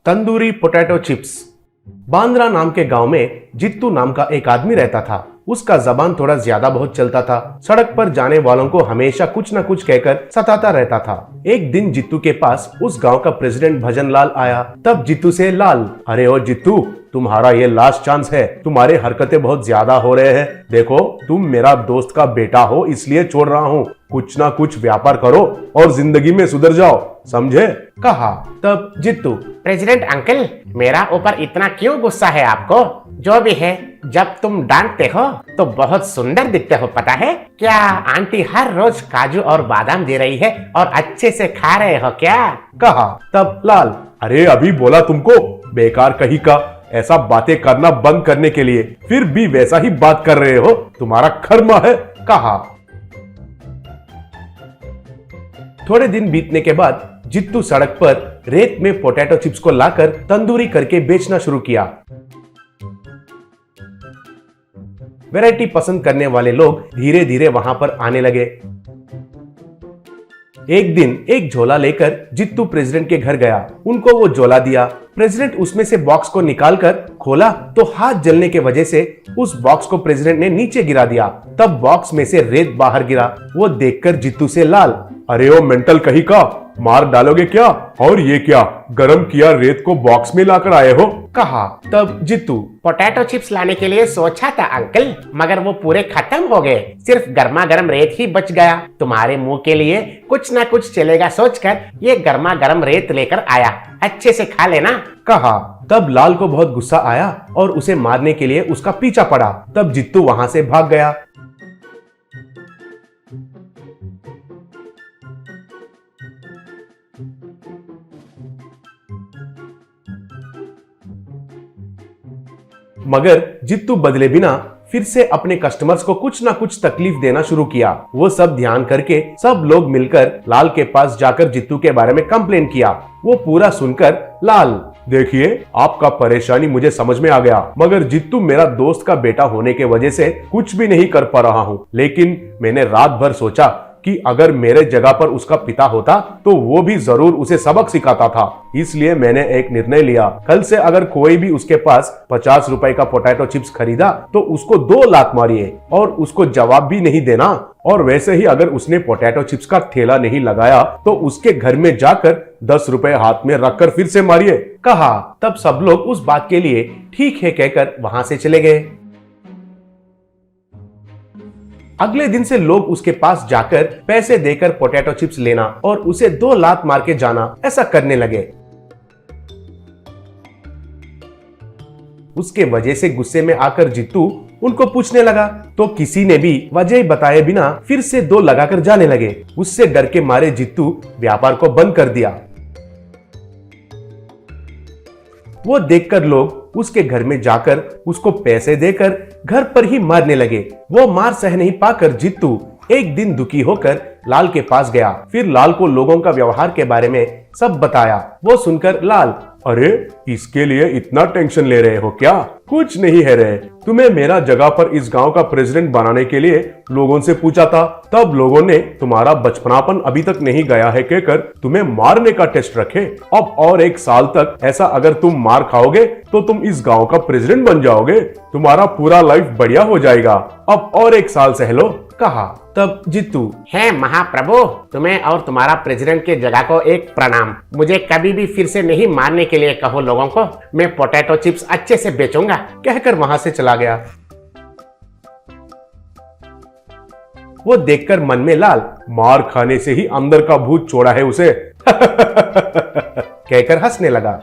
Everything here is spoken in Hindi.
Tandoori potato chips. बांद्रा नाम के गांव में जित्तू नाम का एक आदमी रहता था। उसका जबान थोड़ा ज्यादा बहुत चलता था। सड़क पर जाने वालों को हमेशा कुछ न कुछ कहकर सताता रहता था। एक दिन जित्तू के पास उस गांव का प्रेसिडेंट भजन लाल आया। तब जित्तू से लाल, अरे ओ जित्तू, तुम्हारा ये लास्ट चांस है। तुम्हारे हरकतें बहुत ज्यादा हो रहे हैं। देखो, तुम मेरा दोस्त का बेटा हो, इसलिए छोड़ रहा हूँ। कुछ ना कुछ व्यापार करो और जिंदगी में सुधर जाओ, समझे? कहा। तब जित्तू, प्रेसिडेंट अंकल, मेरा ऊपर इतना क्यों गुस्सा है आपको? जो भी है, जब तुम डांटते हो तो बहुत सुंदर दिखते हो, पता है? क्या आंटी हर रोज काजू और बादाम दे रही है और अच्छे से खा रहे हो क्या? कहा। तब लाल, अरे अभी बोला तुमको, बेकार कहीं का। ऐसा बातें करना बंद करने के लिए फिर भी वैसा ही बात कर रहे हो, तुम्हारा कर्म है। कहा। थोड़े दिन बीतने के बाद जित्तू सड़क पर रेत में पोटैटो चिप्स को लाकर तंदूरी करके बेचना शुरू किया। वैरायटी पसंद करने वाले लोग धीरे धीरे वहां पर आने लगे। एक दिन एक झोला लेकर जित्तू प्रेसिडेंट के घर गया। उनको वो झोला दिया। प्रेसिडेंट उसमें से बॉक्स को निकालकर खोला तो हाथ जलने के वजह से उस बॉक्स को प्रेसिडेंट ने नीचे गिरा दिया। तब बॉक्स में से रेत बाहर गिरा। वो देखकर जित्तू से लाल, अरे ओ मेंटल कहीं का, मार डालोगे क्या? और ये क्या, गरम किया रेत को बॉक्स में लाकर आए हो? कहा। तब जित्तू, पोटैटो चिप्स लाने के लिए सोचा था अंकल, मगर वो पूरे खत्म हो गए। सिर्फ गर्मा गर्म रेत ही बच गया। तुम्हारे मुंह के लिए कुछ ना कुछ चलेगा सोचकर ये गर्मा गर्म रेत लेकर आया। अच्छे से खा लेना। कहा। तब लाल को बहुत गुस्सा आया और उसे मारने के लिए उसका पीछा पड़ा। तब जित्तू वहां से भाग गया। मगर जित्तू बदले बिना फिर से अपने कस्टमर्स को कुछ ना कुछ तकलीफ देना शुरू किया। वो सब ध्यान करके सब लोग मिलकर लाल के पास जाकर जित्तू के बारे में कंप्लेंट किया। वो पूरा सुनकर लाल, देखिए, आपका परेशानी मुझे समझ में आ गया, मगर जित्तू मेरा दोस्त का बेटा होने के वजह से कुछ भी नहीं कर पा रहा हूँ। लेकिन मैंने रात भर सोचा कि अगर मेरे जगह पर उसका पिता होता तो वो भी जरूर उसे सबक सिखाता था। इसलिए मैंने एक निर्णय लिया, कल से अगर कोई भी उसके पास 50 रुपए का पोटैटो चिप्स खरीदा तो उसको 2 लात मारिए और उसको जवाब भी नहीं देना। और वैसे ही अगर उसने पोटैटो चिप्स का ठेला नहीं लगाया तो उसके घर में जाकर 10 रुपए हाथ में रखकर फिर से मारिए। कहा। तब सब लोग उस बात के लिए ठीक है कहकर वहां से चले गए। अगले दिन से लोग उसके पास जाकर पैसे देकर पोटैटो चिप्स लेना और उसे 2 लात मार के जाना, ऐसा करने लगे। उसके वजह से गुस्से में आकर जित्तू उनको पूछने लगा तो किसी ने भी वजह बताए बिना फिर से 2 लगाकर जाने लगे। उससे डर के मारे जित्तू व्यापार को बंद कर दिया। वो देखकर लोग उसके घर में जाकर उसको पैसे देकर घर पर ही मारने लगे। वो मार सह नहीं पाकर जित्तू एक दिन दुखी होकर लाल के पास गया। फिर लाल को लोगों का व्यवहार के बारे में सब बताया। वो सुनकर लाल, अरे इसके लिए इतना टेंशन ले रहे हो क्या? कुछ नहीं है रे। तुम्हें मेरा जगह पर इस गांव का प्रेसिडेंट बनाने के लिए लोगों से पूछा था। तब लोगों ने तुम्हारा बचपनापन अभी तक नहीं गया है कहकर तुम्हें मारने का टेस्ट रखे। अब और 1 साल तक ऐसा अगर तुम मार खाओगे तो तुम इस गांव का प्रेसिडेंट बन जाओगे। तुम्हारा पूरा लाइफ बढ़िया हो जाएगा। अब और 1 साल सह लो। कहा। तब जित्तू, हे महाप्रभु, तुम्हें और तुम्हारा प्रेसिडेंट के जगह को एक प्रणाम। मुझे कभी भी फिर से नहीं मारने के लिए कहो लोगों को। मैं पोटैटो चिप्स अच्छे से बेचूंगा, कहकर वहां से चला गया। वो देखकर मन में लाल, मार खाने से ही अंदर का भूत छोड़ा है उसे कहकर हंसने लगा।